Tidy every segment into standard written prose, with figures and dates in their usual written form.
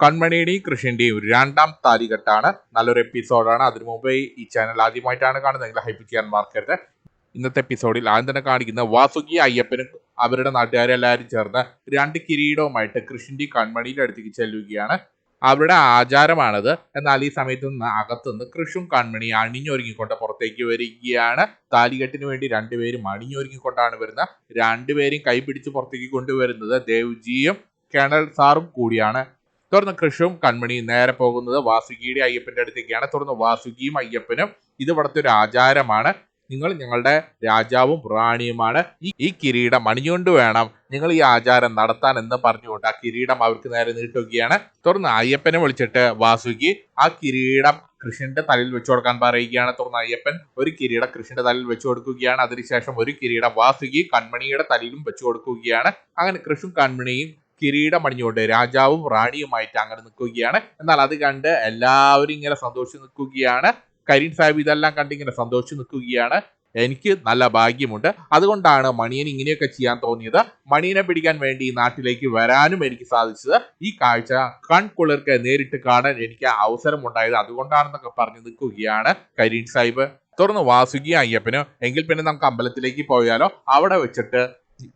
കൺമണിയുടെയും കൃഷിന്റെയും രണ്ടാം താലികെട്ടാണ്. നല്ലൊരു എപ്പിസോഡാണ്. അതിനു മുമ്പ് ഈ ചാനൽ ആദ്യമായിട്ടാണ് കാണുന്നതെങ്കിൽ ഹൈപ്പ് ചെയ്യാൻ മറക്കരുത്. ഇന്നത്തെ എപ്പിസോഡിൽ ആദ്യം തന്നെ കാണിക്കുന്ന വാസുകി അയ്യപ്പനും അവരുടെ നാട്ടുകാരെല്ലാവരും ചേർന്ന് രണ്ട് കിരീടവുമായിട്ട് കൃഷിന്റെയും കൺമണിയുടെ അടുത്തേക്ക് ചെല്ലുകയാണ്. അവരുടെ ആചാരമാണത്. എന്നാൽ ഈ സമയത്ത് നിന്ന് അകത്തുനിന്ന് കൃഷും കൺമണി അണിഞ്ഞൊരുങ്ങിക്കൊണ്ട് പുറത്തേക്ക് വരികയാണ്. താലികെട്ടിന് വേണ്ടി രണ്ടുപേരും അണിഞ്ഞൊരുങ്ങിക്കൊണ്ടാണ് വരുന്നത്. രണ്ടുപേരും കൈ പിടിച്ച് പുറത്തേക്ക് കൊണ്ടുവരുന്നത് ദേവ്ജിയും കേണൽ സാറും കൂടിയാണ്. തുടർന്ന് കൃഷും കൺമണിയും നേരെ പോകുന്നത് വാസുകിയുടെ അയ്യപ്പന്റെ അടുത്തേക്കാണ്. തുടർന്ന് വാസുകിയും അയ്യപ്പനും ഇത് ഇവിടുത്തെ ഒരു ആചാരമാണ്, നിങ്ങൾ ഞങ്ങളുടെ രാജാവും റാണിയുമാണ്, ഈ കിരീടം അണിഞ്ഞുകൊണ്ട് വേണം നിങ്ങൾ ഈ ആചാരം നടത്താൻ എന്ന് പറഞ്ഞുകൊണ്ട് ആ കിരീടം അവർക്ക് നേരെ നീട്ടുകയാണ്. തുടർന്ന് അയ്യപ്പനെ വിളിച്ചിട്ട് വാസുകി ആ കിരീടം കൃഷ്ണന്റെ തലയിൽ വെച്ചു കൊടുക്കാൻ പറയുകയാണ്. തുടർന്ന് അയ്യപ്പൻ ഒരു കിരീടം കൃഷ്ണന്റെ തലയിൽ വെച്ചു കൊടുക്കുകയാണ്. അതിനുശേഷം ഒരു കിരീടം വാസുകി കൺമണിയുടെ തലയിലും വെച്ചു കൊടുക്കുകയാണ്. അങ്ങനെ കൃഷും കൺമണിയും കിരീടം അണിഞ്ഞുകൊണ്ട് രാജാവും റാണിയുമായിട്ട് അങ്ങനെ നിൽക്കുകയാണ്. എന്നാൽ അത് കണ്ട് എല്ലാവരും ഇങ്ങനെ സന്തോഷിച്ച് നിൽക്കുകയാണ്. കരീം സാഹിബ് ഇതെല്ലാം കണ്ട് ഇങ്ങനെ സന്തോഷിച്ച് നിൽക്കുകയാണ്. എനിക്ക് നല്ല ഭാഗ്യമുണ്ട്, അതുകൊണ്ടാണ് മണിയൻ ഇങ്ങനെയൊക്കെ ചെയ്യാൻ തോന്നിയത്. മണിയനെ പിടിക്കാൻ വേണ്ടി ഈ നാട്ടിലേക്ക് വരാനും എനിക്ക് സാധിച്ചത്. ഈ കാഴ്ച കൺകുളിർക്ക് നേരിട്ട് കാണാൻ എനിക്ക് അവസരം ഉണ്ടായത് അതുകൊണ്ടാണെന്നൊക്കെ പറഞ്ഞു നിൽക്കുകയാണ് കരീം സാഹിബ്. തുടർന്ന് വാസുകി അയ്യപ്പനും എങ്കിൽ പിന്നെ നമുക്ക് അമ്പലത്തിലേക്ക് പോയാലോ, അവിടെ വെച്ചിട്ട്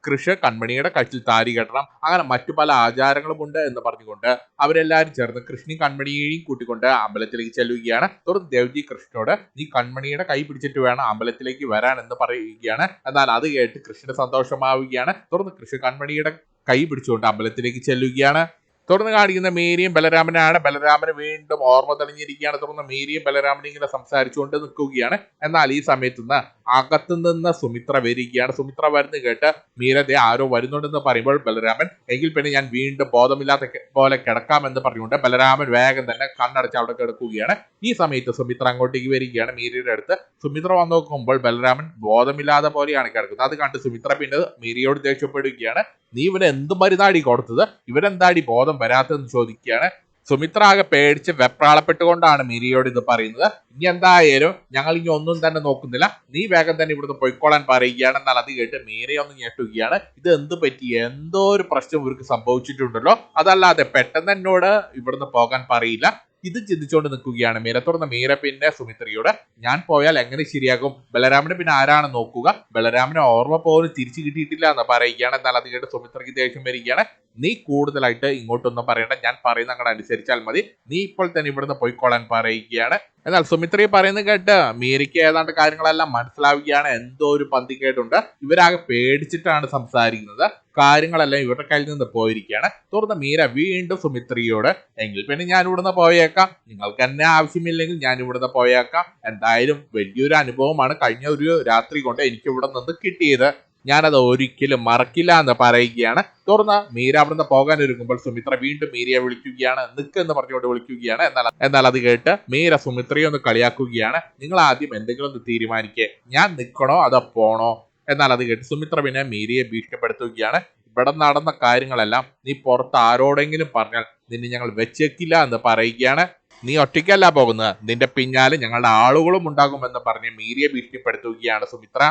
കൃഷി കൺമണിയുടെ കഴുത്തിൽ താരി കെട്ടണം, അങ്ങനെ മറ്റു പല ആചാരങ്ങളുമുണ്ട് എന്ന് പറഞ്ഞുകൊണ്ട് അവരെല്ലാവരും ചേർന്ന് കൃഷ്ണി കൺമണിയെയും കൂട്ടിക്കൊണ്ട് അമ്പലത്തിലേക്ക് ചെല്ലുകയാണ്. തുടർന്ന് ദേവ്ജി കൃഷ്ണനോട് നീ കൺമണിയുടെ കൈ പിടിച്ചിട്ട് വേണം അമ്പലത്തിലേക്ക് വരാൻ എന്ന് പറയുകയാണ്. എന്നാൽ അത് കേട്ട് കൃഷ്ണന് സന്തോഷമാവുകയാണ്. തുടർന്ന് കൃഷ്ണ കൺമണിയുടെ കൈ പിടിച്ചുകൊണ്ട് അമ്പലത്തിലേക്ക് ചെല്ലുകയാണ്. തുടർന്ന് കാണിക്കുന്ന മേരിയും ബലരാമനാണ്. ബലരാമന് വീണ്ടും ഓർമ്മ തെളിഞ്ഞിരിക്കുകയാണ്. തുടർന്ന് മേരിയും ബലരാമനും ഇങ്ങനെ സംസാരിച്ചുകൊണ്ട് നിൽക്കുകയാണ്. എന്നാൽ ഈ സമയത്ത് നിന്ന് അകത്തു നിന്ന് സുമിത്ര വരികയാണ്. സുമിത്ര വരുന്ന കേട്ട് മീരതെ ആരോ വരുന്നുണ്ടെന്ന് പറയുമ്പോൾ ബലരാമൻ എങ്കിൽ പിന്നെ ഞാൻ വീണ്ടും ബോധമില്ലാത്ത പോലെ കിടക്കാമെന്ന് പറഞ്ഞുകൊണ്ട് ബലരാമൻ വേഗം തന്നെ കണ്ണടച്ച് അവിടെ കിടക്കുകയാണ്. ഈ സമയത്ത് സുമിത്ര അങ്ങോട്ടേക്ക് വരികയാണ് മീരയുടെ അടുത്ത്. സുമിത്ര വന്നു നോക്കുമ്പോൾ ബലരാമൻ ബോധമില്ലാതെ പോലെയാണ് കിടക്കുന്നത്. അത് കണ്ട് സുമിത്ര പിന്നെ മീരയോട് ദേഷ്യപ്പെടുകയാണ്. നീ ഇവന് എന്ത് മരുന്നാടി കൊടുത്തത്, ഇവരെന്താടി ബോധം വരാത്തതെന്ന് ചോദിക്കുകയാണ്. സുമിത്ര ആകെ പേടിച്ച് വെപ്രാളപ്പെട്ടുകൊണ്ടാണ് മീരയോട് ഇത് പറയുന്നത്. ഇനി എന്തായാലും ഞങ്ങൾ ഇനി ഒന്നും തന്നെ നോക്കുന്നില്ല, നീ വേഗം തന്നെ ഇവിടുന്ന് പൊയ്ക്കോളാൻ പറയുകയാണ്. എന്നാൽ അത് കേട്ട് മീരയൊന്ന് ഞെട്ടുകയാണ്. ഇത് എന്ത് പറ്റി, എന്തോ ഒരു പ്രശ്നം ഇവർക്ക് സംഭവിച്ചിട്ടുണ്ടല്ലോ, അതല്ലാതെ പെട്ടെന്ന് എന്നോട് ഇവിടുന്ന് പോകാൻ പറയില്ല. ഇത് ചിന്തിച്ചുകൊണ്ട് നിൽക്കുകയാണ് മീര. തുടർന്ന് മീര പിന്നെ സുമിത്രയോട് ഞാൻ പോയാൽ എങ്ങനെ ശരിയാകും, ബലരാമനെ പിന്നെ ആരാണ് നോക്കുക, ബലരാമനെ ഓർമ്മ പോലും തിരിച്ചു കിട്ടിയിട്ടില്ല എന്ന് പറയുകയാണ്. എന്നാൽ അത് കേട്ട് സുമിത്രയ്ക്ക് ദേഷ്യം വരികയാണ്. നീ കൂടുതലായിട്ട് ഇങ്ങോട്ടൊന്നും പറയണ്ട, ഞാൻ പറയുന്ന അങ്ങോട്ട് അനുസരിച്ചാൽ മതി, നീ ഇപ്പോൾ തന്നെ ഇവിടുന്ന് പോയിക്കോളാൻ പറയുകയാണ്. എന്നാൽ സുമിത്രയെ പറയുന്നത് കേട്ട് മീരയ്ക്ക് ഏതാണ്ട് കാര്യങ്ങളെല്ലാം മനസ്സിലാവുകയാണ്. എന്തോ ഒരു പന്തികേടുണ്ട്, ഇവരാകെ പേടിച്ചിട്ടാണ് സംസാരിക്കുന്നത്, കാര്യങ്ങളെല്ലാം ഇവരുടെ കയ്യിൽ നിന്ന് പോയിരിക്കുകയാണ്. തുടർന്ന് മീര വീണ്ടും സുമിത്രയോട് എങ്കിൽ പിന്നെ ഞാൻ ഇവിടുന്ന് പോയേക്കാം, നിങ്ങൾക്ക് എന്നെ ആവശ്യമില്ലെങ്കിൽ ഞാൻ ഇവിടുന്ന് പോയേക്കാം, എന്തായാലും വലിയൊരു അനുഭവമാണ് കഴിഞ്ഞ ഒരു രാത്രി കൊണ്ട് എനിക്ക് ഇവിടെ നിന്ന് കിട്ടിയത്, ഞാനത് ഒരിക്കലും മറക്കില്ല എന്ന് പറയുകയാണ്. തുടർന്ന് മീര അവിടുന്ന് പോകാൻ ഒരുങ്ങുമ്പോൾ സുമിത്ര വീണ്ടും മീരയെ വിളിക്കുകയാണ്. നിൽക്കെന്ന് പറഞ്ഞുകൊണ്ട് വിളിക്കുകയാണ്. എന്നാൽ അത് കേട്ട് മീര സുമിത്രയെ ഒന്ന് കളിയാക്കുകയാണ്. നിങ്ങൾ ആദ്യം എന്തെങ്കിലും ഒന്ന് തീരുമാനിക്കേ, ഞാൻ നിൽക്കണോ അതോ പോണോ. എന്നാൽ അത് കേട്ട് സുമിത്ര പിന്നെ മീരയെ ഭീഷണിപ്പെടുത്തുകയാണ്. ഇവിടെ നടന്ന കാര്യങ്ങളെല്ലാം നീ പുറത്ത് ആരോടെങ്കിലും പറഞ്ഞാൽ നിന്നെ ഞങ്ങൾ വെച്ചേക്കില്ല എന്ന് പറയുകയാണ്. നീ ഒറ്റയ്ക്കല്ല പോകുന്നത്, നിന്റെ പിന്നാലെ ഞങ്ങളുടെ ആളുകളും ഉണ്ടാകുമെന്ന് പറഞ്ഞ് മീരയെ ഭീഷണിപ്പെടുത്തുകയാണ് സുമിത്ര.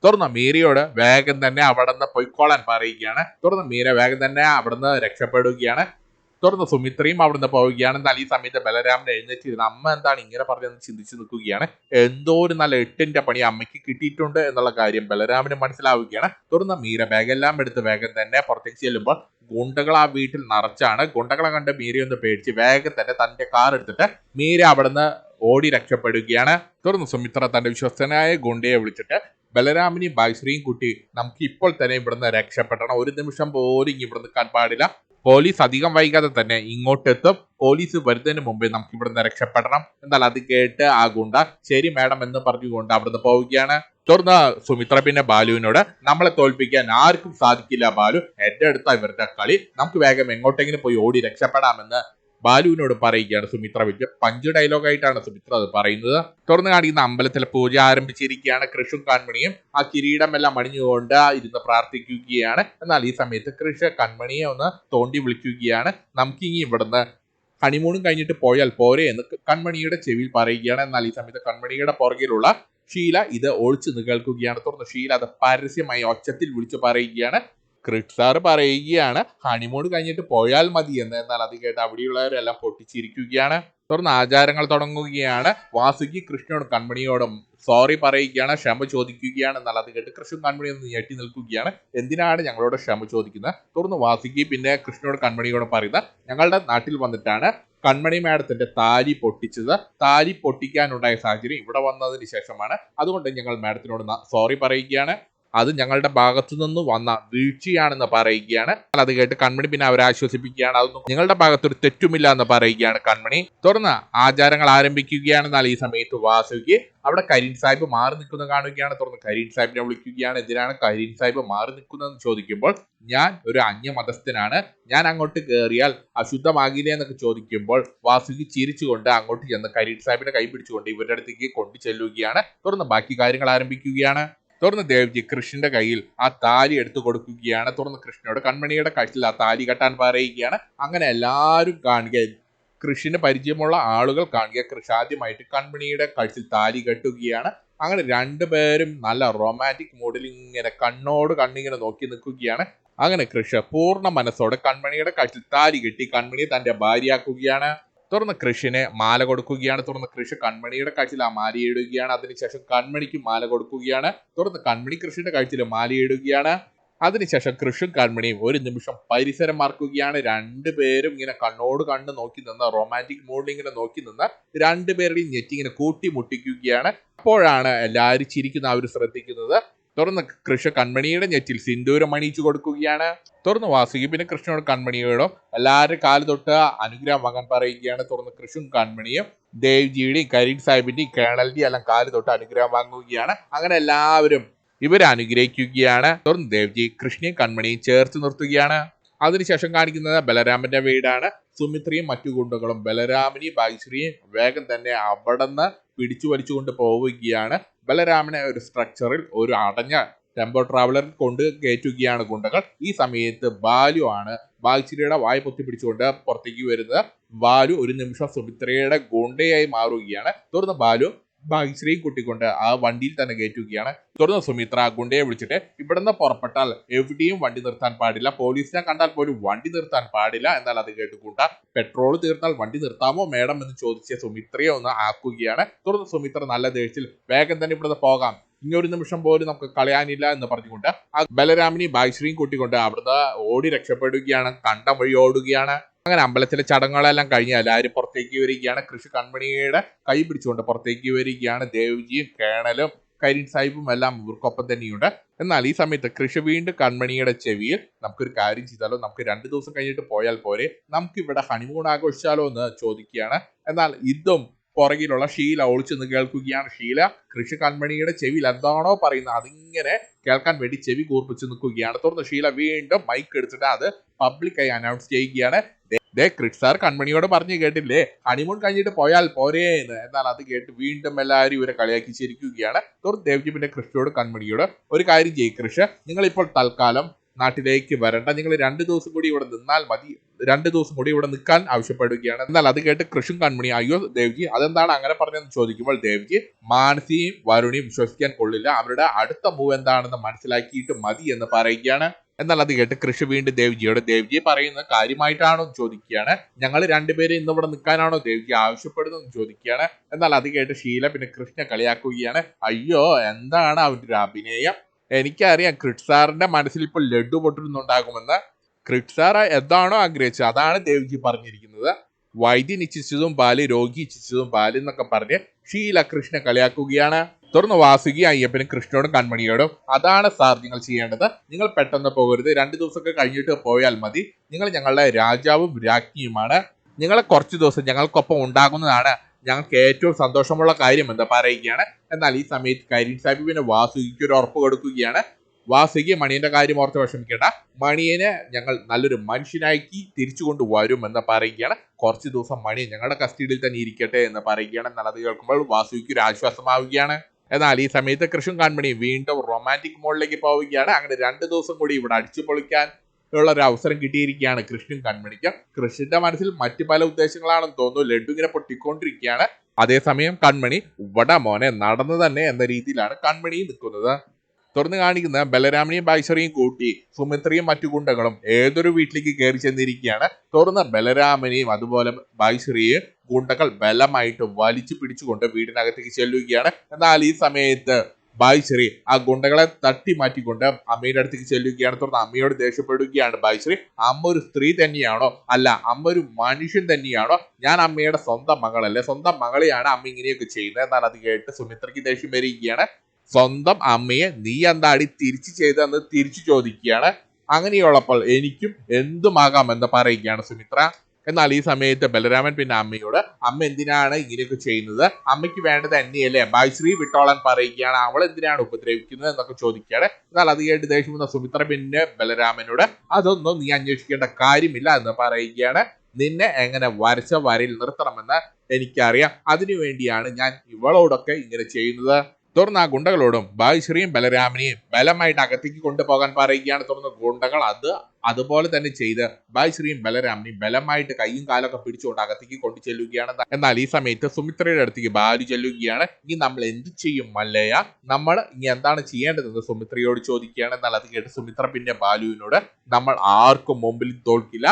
തുടർന്ന് മീരയോട് വേഗം തന്നെ അവിടെ നിന്ന് പൊയ്ക്കോളാൻ പറയുകയാണ്. തുടർന്ന് മീര വേഗം തന്നെ അവിടുന്ന് രക്ഷപ്പെടുകയാണ്. തുടർന്ന് സുമിത്രയും അവിടുന്ന് പോവുകയാണ്. എന്നാൽ ഈ സമയത്ത് ബലരാമൻ എഴുന്നേറ്റിരുന്ന അമ്മ എന്താണ് ഇങ്ങനെ പറഞ്ഞതെന്ന് ചിന്തിച്ച് നിൽക്കുകയാണ്. എന്തോ ഒരു നല്ല എട്ടിന്റെ പണി അമ്മയ്ക്ക് കിട്ടിയിട്ടുണ്ട് എന്നുള്ള കാര്യം ബലരാമന് മനസ്സിലാവുകയാണ്. തുടർന്ന് മീര ബാഗെല്ലാം എടുത്ത് വേഗം തന്നെ പുറത്തേക്ക് ചെല്ലുമ്പോൾ ഗുണ്ടകൾ ആ വീട്ടിൽ നിറച്ചാണ്. ഗുണ്ടകളെ കണ്ട് മീരയൊന്ന് പേടിച്ച് വേഗം തന്നെ തന്റെ കാർ എടുത്തിട്ട് മീര അവിടുന്ന് ഓടി രക്ഷപ്പെടുകയാണ്. തുടർന്ന് സുമിത്ര തന്റെ വിശ്വസ്തനായ ഗുണ്ടയെ വിളിച്ചിട്ട് ബലരാമനെയും ഭാഗ്യശ്രീയും കൂട്ടി നമുക്ക് ഇപ്പോൾ തന്നെ ഇവിടുന്ന് രക്ഷപ്പെടണം, ഒരു നിമിഷം പോലും ഇവിടെ നിൽക്കാൻ പാടില്ല, പോലീസ് അധികം വൈകാതെ തന്നെ ഇങ്ങോട്ടെത്തും, പോലീസ് വരുന്നതിന് മുമ്പേ നമുക്ക് ഇവിടുന്ന് രക്ഷപ്പെടണം. എന്നാൽ അത് കേട്ട് ആ ഗുണ്ട ശരി മാഡം എന്ന് പറഞ്ഞുകൊണ്ട് അവിടുന്ന് പോവുകയാണ്. തുടർന്ന് സുമിത്ര പിന്നെ ബാലുവിനോട് നമ്മളെ തോൽപ്പിക്കാൻ ആർക്കും സാധിക്കില്ല ബാലു, എന്റെ അടുത്ത ഇവരുടെ കളി, നമുക്ക് വേഗം എങ്ങോട്ടെങ്കിലും പോയി ഓടി രക്ഷപ്പെടാമെന്ന് ബാലുവിനോട് പറയുകയാണ് സുമിത്ര. വലിയ പഞ്ച് ഡയലോഗായിട്ടാണ് സുമിത്ര അത് പറയുന്നത്. തുറന്നു കാണിക്കുന്ന അമ്പലത്തിലെ പൂജ ആരംഭിച്ചിരിക്കുകയാണ്. കൃഷും കൺമണിയും ആ കിരീടമെല്ലാം അണിഞ്ഞുകൊണ്ട് ഇരുന്ന് പ്രാർത്ഥിക്കുകയാണ്. എന്നാൽ ഈ സമയത്ത് കൃഷ് കൺമണിയെ ഒന്ന് തോണ്ടി വിളിക്കുകയാണ്. നമുക്കിനി ഇവിടുന്ന് ഹണിമൂണും കഴിഞ്ഞിട്ട് പോയാൽ പോരെ എന്ന് കൺമണിയുടെ ചെവിയിൽ പറയുകയാണ്. എന്നാൽ ഈ സമയത്ത് കൺമണിയുടെ പുറകിലുള്ള ഷീല ഇത് ഒളിച്ചു കേൾക്കുകയാണ്. തുടർന്ന് ഷീല അത് പരസ്യമായി ഒച്ചത്തിൽ വിളിച്ചു പറയുകയാണ്. ക്രിട്ട് സാർ പറയുകയാണ് ഹണിമൂൺ കഴിഞ്ഞിട്ട് പോയാൽ മതി എന്ന്. എന്നാൽ അത് കേട്ട് അവിടെയുള്ളവരെല്ലാം പൊട്ടിച്ചിരിക്കുകയാണ്. തുടർന്ന് ആചാരങ്ങൾ തുടങ്ങുകയാണ്. വാസുകി കൃഷ്ണനോടും കൺമണിയോടും സോറി പറയുകയാണ്, ക്ഷമ ചോദിക്കുകയാണ്. എന്നാൽ അത് കേട്ട് കൃഷ്ണൻ കൺമണി ഒന്ന് ഞെട്ടി നിൽക്കുകയാണ്. എന്തിനാണ് ഞങ്ങളോട് ക്ഷമ ചോദിക്കുന്നത്? തുടർന്ന് വാസുകി പിന്നെ കൃഷ്ണനോട് കൺമണിയോടും പറയുന്നത്, ഞങ്ങളുടെ നാട്ടിൽ വന്നിട്ടാണ് കൺമണി മാഡത്തിന്റെ താലി പൊട്ടിച്ചത്. താലി പൊട്ടിക്കാനുണ്ടായ സാഹചര്യം ഇവിടെ വന്നതിന് ശേഷമാണ്. അതുകൊണ്ട് ഞങ്ങൾ മാഡത്തിനോട് സോറി പറയുകയാണ്. അത് ഞങ്ങളുടെ ഭാഗത്തു നിന്ന് വന്ന വീഴ്ചയാണെന്ന് പറയുകയാണ്. അത് കേട്ട് കൺമണി പിന്നെ അവരെ ആശ്വസിപ്പിക്കുകയാണ്. അതൊന്നും നിങ്ങളുടെ ഭാഗത്തൊരു തെറ്റുമില്ല എന്ന് പറയുകയാണ് കൺമണി. തുടർന്ന് ആചാരങ്ങൾ ആരംഭിക്കുകയാണെന്നാൽ ഈ സമയത്ത് വാസുകി അവിടെ കരീം സാഹിബ് മാറി നിൽക്കുന്നത് കാണുകയാണ്. തുടർന്ന് കരീം സാഹിബിനെ വിളിക്കുകയാണ്. എന്തിനാണ് കരീം സാഹിബ് മാറി നിൽക്കുന്നതെന്ന് ചോദിക്കുമ്പോൾ, ഞാൻ ഒരു അന്യമതസ്ഥനാണ്, ഞാൻ അങ്ങോട്ട് കയറിയാൽ അശുദ്ധമാകില്ലേ എന്നൊക്കെ ചോദിക്കുമ്പോൾ വാസുകി ചിരിച്ചുകൊണ്ട് അങ്ങോട്ട് ചെന്ന് കരീം സാഹിബിനെ കൈ പിടിച്ചുകൊണ്ട് ഇവരുടെ അടുത്തേക്ക് കൊണ്ടു ചെല്ലുകയാണ്. തുടർന്ന് ബാക്കി കാര്യങ്ങൾ ആരംഭിക്കുകയാണ്. തുടർന്ന് ദേവ്ജി കൃഷ്ണന്റെ കയ്യിൽ ആ താലി എടുത്തു കൊടുക്കുകയാണ്. തുടർന്ന് കൃഷ്ണനോട് കൺമണിയുടെ കഴുത്തിൽ ആ താലി കെട്ടാൻ പറയുകയാണ്. അങ്ങനെ എല്ലാവരും കാണുക, കൃഷിന് പരിചയമുള്ള ആളുകൾ കാണുക, കൃഷി ആദ്യമായിട്ട് കൺമണിയുടെ കഴുത്തിൽ താലി കെട്ടുകയാണ്. അങ്ങനെ രണ്ടുപേരും നല്ല റൊമാൻറ്റിക് മൂഡിൽ ഇങ്ങനെ കണ്ണോട് കണ്ണിങ്ങനെ നോക്കി നിൽക്കുകയാണ്. അങ്ങനെ കൃഷി പൂർണ്ണ മനസ്സോടെ കൺമണിയുടെ കഴുത്തിൽ താലി കെട്ടി കൺമണിയെ തന്റെ ഭാര്യയാക്കുകയാണ്. തുടർന്ന് കൃഷിന് മാല കൊടുക്കുകയാണ്. തുടർന്ന് കൃഷി കൺമണിയുടെ കഴുത്തിൽ ആ മാലയിടുകയാണ്. അതിനുശേഷം കൺമണിക്ക് മാല കൊടുക്കുകയാണ്. തുടർന്ന് കൺമണി കൃഷിയുടെ കഴുത്തിൽ മാലയിടുകയാണ്. അതിനുശേഷം കൃഷും കൺമണിയും ഒരു നിമിഷം പരിസരം മാർക്കുകയാണ്. രണ്ടുപേരും ഇങ്ങനെ കണ്ണോട് കണ്ണ് നോക്കി നിന്ന് റൊമാൻറ്റിക് മൂഡിൽ ഇങ്ങനെ നോക്കി നിന്ന് രണ്ടുപേരുടെയും നെറ്റി ഇങ്ങനെ കൂട്ടിമുട്ടിക്കുകയാണ്. അപ്പോഴാണ് എല്ലാവരും ചിരിക്കുന്ന അവർ ശ്രദ്ധിക്കുന്നത്. തുടർന്ന് കൃഷി കൺമണിയുടെ നെറ്റിൽ സിന്ദൂരം അണിയിച്ചു കൊടുക്കുകയാണ്. തുടർന്ന് വാസുകി പിന്നെ കൃഷ്ണനോട് കൺമണിയോടും എല്ലാവരും കാല് തൊട്ട് അനുഗ്രഹം വാങ്ങാൻ പറയുകയാണ്. തുടർന്ന് കൃഷ്ണൻ കൺമണിയും ദേവ്ജിയുടെയും കരീം സാഹിബിന്റെയും കേണലിന്റെയും എല്ലാം കാല് തൊട്ട് അനുഗ്രഹം വാങ്ങുകയാണ്. അങ്ങനെ എല്ലാവരും ഇവരെ അനുഗ്രഹിക്കുകയാണ്. തുടർന്ന് ദേവ്ജി കൃഷ്ണയും കൺമണിയും ചേർത്ത് നിർത്തുകയാണ്. അതിനുശേഷം കാണിക്കുന്നത് ബലരാമന്റെ വീടാണ്. സുമിത്രയും മറ്റു ഗുണ്ടകളും ബലരാമനെയും ഭാഗ്യശ്രീയും വേഗം തന്നെ അവിടെ നിന്ന് പിടിച്ചു വലിച്ചുകൊണ്ട് പോവുകയാണ്. ബലരാമനെ ഒരു സ്ട്രക്ചറിൽ ഒരു അടഞ്ഞ ടെമ്പോ ട്രാവലറിൽ കൊണ്ട് കയറ്റുകയാണ് ഗുണ്ടകൾ. ഈ സമയത്ത് ബാലു ആണ് ഭാഗ്യശ്രീയുടെ വായ പൊത്തി പിടിച്ചുകൊണ്ട് പുറത്തേക്ക് വരുന്നത്. ബാലു ഒരു നിമിഷം സുമിത്രയുടെ ഗുണ്ടയായി മാറുകയാണ്. തുടർന്ന് ബാലു ഭാഗ്യശ്രീയും കൂട്ടിക്കൊണ്ട് ആ വണ്ടിയിൽ തന്നെ കയറ്റുകയാണ്. തുടർന്ന് സുമിത്ര ഗുണ്ടയെ വിളിച്ചിട്ട് ഇവിടുന്ന് പുറപ്പെട്ടാൽ എവിടെയും വണ്ടി നിർത്താൻ പാടില്ല, പോലീസിനെ കണ്ടാൽ പോലും വണ്ടി നിർത്താൻ പാടില്ല. എന്നാൽ അത് കേട്ടുകൊണ്ട് പെട്രോൾ തീർന്നാൽ വണ്ടി നിർത്താമോ മേഡം എന്ന് ചോദിച്ച് സുമിത്രയെ ഒന്ന് ആക്കുകയാണ്. തുടർന്ന് സുമിത്ര നല്ല ദേഷ്യത്തിൽ വേഗം തന്നെ ഇവിടുന്ന് പോകാം, ഇങ്ങൊരു നിമിഷം പോലും നമുക്ക് കളയാനില്ല എന്ന് പറഞ്ഞുകൊണ്ട് ആ ബലരാമിനെയും ഭാഗ്യശ്രീയും കൂട്ടിക്കൊണ്ട് അവിടുന്ന് ഓടി രക്ഷപ്പെടുകയാണ്. കണ്ടം വഴി ഓടുകയാണ്. അങ്ങനെ അമ്പലത്തിലെ ചടങ്ങുകളെല്ലാം കഴിഞ്ഞ് എല്ലാവരും പുറത്തേക്ക് വരികയാണ്. കൃഷി കൺമണിയുടെ കൈ പിടിച്ചുകൊണ്ട് പുറത്തേക്ക് വരികയാണ്. ദേവ്ജിയും കേണലും കരീം സാഹിബും എല്ലാം ഇവർക്കൊപ്പം തന്നെയുണ്ട്. എന്നാൽ ഈ സമയത്ത് കൃഷി വീണ്ടും കൺമണിയുടെ ചെവിയിൽ നമുക്കൊരു കാര്യം ചെയ്താലോ, നമുക്ക് 2 ദിവസം കഴിഞ്ഞിട്ട് പോയാൽ പോരെ, നമുക്ക് ഇവിടെ ഹണിമൂൺ ആഘോഷിച്ചാലോ എന്ന് ചോദിക്കുകയാണ്. എന്നാൽ ഇതും പുറകിലുള്ള ഷീല ഒളിച്ചെന്ന് കേൾക്കുകയാണ്. ഷീല കൃഷി കൺമണിയുടെ ചെവിയിൽ എന്താണോ പറയുന്നത് അതിങ്ങനെ കേൾക്കാൻ വേണ്ടി ചെവി കൂർപ്പിച്ച് നിൽക്കുകയാണ്. തുടർന്ന് ഷീല വീണ്ടും മൈക്ക് എടുത്തിട്ട് അത് പബ്ലിക്കായി അനൗൺസ് ചെയ്യുകയാണ്. ക്രിട്ട് സാർ കൺമണിയോട് പറഞ്ഞു കേട്ടില്ലേ, ഹണിമൂൺ കഴിഞ്ഞിട്ട് പോയാൽ പോരേ എന്ന്. എന്നാൽ അത് കേട്ട് വീണ്ടും എല്ലാവരും ഇവരെ കളിയാക്കി ചിരിക്കുകയാണ്. തുടർന്ന് ദേവ്ജി പിന്നെ കൃഷിയോട് കൺമണിയോട് ഒരു കാര്യം ചെയ്യും കൃഷി, നിങ്ങളിപ്പോൾ തൽക്കാലം നാട്ടിലേക്ക് വരണ്ട, നിങ്ങൾ 2 ദിവസം കൂടി ഇവിടെ നിന്നാൽ മതി, 2 ദിവസം കൂടി ഇവിടെ നിൽക്കാൻ ആവശ്യപ്പെടുകയാണ്. എന്നാൽ അത് കേട്ട് കൃഷും കൺമണി അയ്യോ ദേവ്ജി അതെന്താണ് അങ്ങനെ പറഞ്ഞതെന്ന് ചോദിക്കുമ്പോൾ ദേവ്ജി മാനസിയും വരുണിയും വിശ്വസിക്കാൻ കൊള്ളില്ല, അവരുടെ അടുത്ത മൂവ് എന്താണെന്ന് മനസ്സിലാക്കിയിട്ട് മതി എന്ന് പറയുകയാണ്. എന്നാൽ അത് കേട്ട് കൃഷി വീണ്ടും ദേവ്ജിയോട് ദേവ്ജി പറയുന്നത് കാര്യമായിട്ടാണോ ചോദിക്കുകയാണ്. ഞങ്ങൾ രണ്ടുപേരും ഇന്ന് ഇവിടെ നിൽക്കാനാണോ ദേവ്ജി ആവശ്യപ്പെടുന്നതെന്ന് ചോദിക്കുകയാണ്. എന്നാൽ അത് കേട്ട് ഷീല പിന്നെ കൃഷ്ണ കളിയാക്കുകയാണ്. അയ്യോ എന്താണ് അവന്റെ ഒരു അഭിനയം, എനിക്കറിയാം ക്രിട്ട് സാറിന്റെ മനസ്സിൽ ഇപ്പോൾ ലഡു പൊട്ടുന്നുണ്ടാകുമെന്ന്. ക്രിട്ട് സാർ എന്താണോ ആഗ്രഹിച്ചത് അതാണ് ദേവ്ജി പറഞ്ഞിരിക്കുന്നത്. വൈദ്യൻ ഇച്ഛിച്ചതും പാല്, രോഗി ഇച്ഛിച്ചതും പാല് എന്നൊക്കെ പറഞ്ഞ് ഷീല കൃഷ്ണ കളിയാക്കുകയാണ്. തുടർന്ന് വാസുകി അയ്യപ്പനും കൃഷ്ണനോടും കൺമണിയോടും അതാണ് സാർ നിങ്ങൾ ചെയ്യേണ്ടത്, നിങ്ങൾ പെട്ടെന്ന് പോകരുത്, 2 ദിവസമൊക്കെ കഴിഞ്ഞിട്ട് പോയാൽ മതി, നിങ്ങൾ ഞങ്ങളുടെ രാജാവും രാജ്ഞിയുമാണ്, നിങ്ങളെ കുറച്ച് ദിവസം ഞങ്ങൾക്കൊപ്പം ഉണ്ടാകുന്നതാണ് ഞങ്ങൾക്ക് ഏറ്റവും സന്തോഷമുള്ള കാര്യം എന്ന് പറയുകയാണ്. എന്നാൽ ഈ സമയത്ത് കരീം സാഹിബിന് വാസുകിക്ക് ഒരു ഉറപ്പ് കൊടുക്കുകയാണ്. വാസുകി മണിയന്റെ കാര്യം ഓർത്ത് വിഷമിക്കേണ്ട, മണിയനെ ഞങ്ങൾ നല്ലൊരു മനുഷ്യനാക്കി തിരിച്ചു കൊണ്ടുവരും എന്ന് പറയുകയാണ്. കുറച്ച് ദിവസം മണി ഞങ്ങളുടെ കസ്റ്റഡിയിൽ തന്നെ ഇരിക്കട്ടെ എന്ന് പറയുകയാണ്. എന്നാൽ അത് കേൾക്കുമ്പോൾ വാസുകിക്ക് ഒരു ആശ്വാസമാവുകയാണ്. എന്നാൽ ഈ സമയത്ത് കൃഷ്ണൻ കൺമണി വീണ്ടും റൊമാൻറ്റിക് മോഡിലേക്ക് പോവുകയാണ്. അങ്ങനെ 2 ദിവസം കൂടി ഇവിടെ അടിച്ചു പൊളിക്കാൻ ഉള്ള ഒരു അവസരം കിട്ടിയിരിക്കുകയാണ് കൃഷ്ണൻ കൺമണിക്ക്. കൃഷ്ണന്റെ മനസ്സിൽ മറ്റു പല ഉദ്ദേശങ്ങളാണെന്ന് തോന്നുന്നു. ലഡു ഇങ്ങനെ പൊട്ടിക്കൊണ്ടിരിക്കുകയാണ്. അതേസമയം കൺമണി ഇവിടെ മോനെ നടന്നു തന്നെ എന്ന രീതിയിലാണ് കൺമണി നിൽക്കുന്നത്. തുറന്നു കാണിക്കുന്ന ബലരാമനെയും ബായ്ശ്രിയും കൂട്ടി സുമിത്രയും മറ്റു ഗുണ്ടകളും ഏതൊരു വീട്ടിലേക്ക് കയറി ചെന്നിരിക്കുകയാണ്. തുറന്ന് ബലരാമനെയും അതുപോലെ ബായ്ശ്രിയെയും ഗുണ്ടകൾ ബലമായിട്ട് വലിച്ചു പിടിച്ചുകൊണ്ട് വീടിനകത്തേക്ക് ചെല്ലുകയാണ്. എന്നാൽ ഈ സമയത്ത് ബായ്ശ്രി ആ ഗുണ്ടകളെ തട്ടി മാറ്റിക്കൊണ്ട് അമ്മയുടെ അടുത്തേക്ക് ചെല്ലുകയാണ്. തുടർന്ന് അമ്മയോട് ദേഷ്യപ്പെടുകയാണ് ബായ്ശ്രി. അമ്മ ഒരു സ്ത്രീ തന്നെയാണോ? അല്ല, അമ്മ ഒരു മനുഷ്യൻ തന്നെയാണോ? ഞാൻ അമ്മയുടെ സ്വന്തം മകളല്ലേ? സ്വന്തം മകളെയാണ് അമ്മ ഇങ്ങനെയൊക്കെ ചെയ്യുന്നത്. എന്നാൽ അത് കേട്ട് സുമിത്രയ്ക്ക് ദേഷ്യം വരികയാണ്. സ്വന്തം അമ്മയെ നീ എന്താടി തിരിച്ചു ചെയ്തതെന്ന് തിരിച്ചു ചോദിക്കുകയാണ്. അങ്ങനെയുള്ളപ്പോൾ എനിക്കും എന്തുമാകാമെന്ന് പറയുകയാണ് സുമിത്ര. എന്നാൽ ഈ സമയത്ത് ബലരാമൻ പിന്നെ അമ്മയോട് അമ്മ എന്തിനാണ് ഇങ്ങനെയൊക്കെ ചെയ്യുന്നത്? അമ്മയ്ക്ക് വേണ്ടത് എന്നെയല്ലേ? ബായ്ശ്രീ വിട്ടോളാൻ പറയുകയാണ്. അവൾ എന്തിനാണ് ഉപദ്രവിക്കുന്നത് എന്നൊക്കെ ചോദിക്കുകയാണ്. എന്നാൽ അത് കേട്ട് ദേഷ്യം വന്ന സുമിത്ര പിന്നെ ബലരാമനോട് അതൊന്നും നീ അന്വേഷിക്കേണ്ട കാര്യമില്ല എന്ന് പറയുകയാണ്. നിന്നെ എങ്ങനെ വരച്ച വരയിൽ നിർത്തണമെന്ന് എനിക്കറിയാം. അതിനുവേണ്ടിയാണ് ഞാൻ ഇവളോടൊക്കെ ഇങ്ങനെ ചെയ്യുന്നത്. തുറന്ന് ആ ഗുണ്ടകളോടും ബായ്ശ്രിയും ബലരാമനെയും ബലമായിട്ട് അകത്തേക്ക് കൊണ്ടുപോകാൻ പറയുകയാണ്. തുറന്ന് ഗുണ്ടകൾ അതുപോലെ തന്നെ ചെയ്ത് ബായ്ശ്രിയും ബലരാമനെയും ബലമായിട്ട് കൈയും കാലൊക്കെ പിടിച്ചുകൊണ്ട് അകത്തേക്ക് കൊണ്ടു ചെല്ലുകയാണ്. എന്നാൽ ഈ സമയത്ത് സുമിത്രയുടെ അടുത്തേക്ക് ബാലു ചെല്ലുകയാണ്. ഇനി നമ്മൾ എന്ത് ചെയ്യും മല്ലയ്യ? നമ്മൾ ഇനി എന്താണ് ചെയ്യേണ്ടതെന്ന് സുമിത്രയോട് ചോദിക്കുകയാണ്. എന്നാൽ അത് കേട്ട് സുമിത്ര പിന്നെ ബാലുവിനോട് നമ്മൾ ആർക്കും മുമ്പിൽ തോൽക്കില്ല,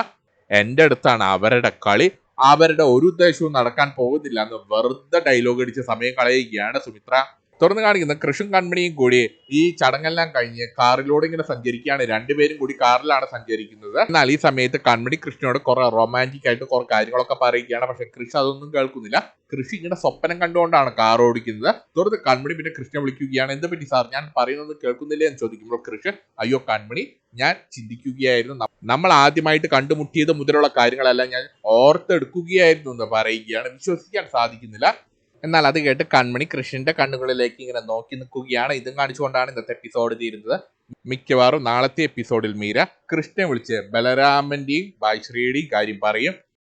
എന്റെ അടുത്താണ് അവരുടെ കളി, അവരുടെ ഒരു ഉദ്ദേശവും നടക്കാൻ പോകുന്നില്ല എന്ന് വെറുതെ ഡയലോഗ് അടിച്ച് സമയം കളയുകയാണ് സുമിത്ര. തുറന്നു കാണിക്കുന്ന കൃഷും കൺമണിയും കൂടി ഈ ചടങ്ങെല്ലാം കഴിഞ്ഞ് കാറിലൂടെ ഇങ്ങനെ സഞ്ചരിക്കുകയാണ്. രണ്ടുപേരും കൂടി കാറിലാണ് സഞ്ചരിക്കുന്നത്. എന്നാൽ ഈ സമയത്ത് കൺമണി കൃഷ്ണനോട് കുറെ റൊമാൻറ്റിക് ആയിട്ട് കുറെ കാര്യങ്ങളൊക്കെ പറയുകയാണ്. പക്ഷെ കൃഷ് അതൊന്നും കേൾക്കുന്നില്ല. കൃഷി ഇങ്ങനെ സ്വപ്നം കണ്ടുകൊണ്ടാണ് കാർ ഓടിക്കുന്നത്. തുറന്ന് കൺമണി പിന്നെ കൃഷ്ണനെ വിളിക്കുകയാണ്. എന്ത് പറ്റി സാർ, ഞാൻ പറയുന്നത് കേൾക്കുന്നില്ലേ എന്ന് ചോദിക്കുമ്പോൾ കൃഷ് അയ്യോ കൺമണി, ഞാൻ ചിന്തിക്കുകയായിരുന്നു, നമ്മൾ ആദ്യമായിട്ട് കണ്ടുമുട്ടിയത് മുതലുള്ള കാര്യങ്ങളെല്ലാം ഞാൻ ഓർത്തെടുക്കുകയായിരുന്നു എന്ന് പറയുകയാണ്. വിശ്വസിക്കാൻ സാധിക്കുന്നില്ല. എന്നാൽ അത് കേട്ട് കൺമണി കൃഷ്ണന്റെ കണ്ണുകളിലേക്ക് ഇങ്ങനെ നോക്കി നിൽക്കുകയാണ്. ഇതും കാണിച്ചുകൊണ്ടാണ് ഇന്നത്തെ എപ്പിസോഡ് തീരുന്നത്. മിക്കവാറും നാളത്തെ എപ്പിസോഡിൽ മീര കൃഷ്ണനെ വിളിച്ച് ബലരാമന്റെയും ബായ്ശ്രിയുടെയും കാര്യം പറയും.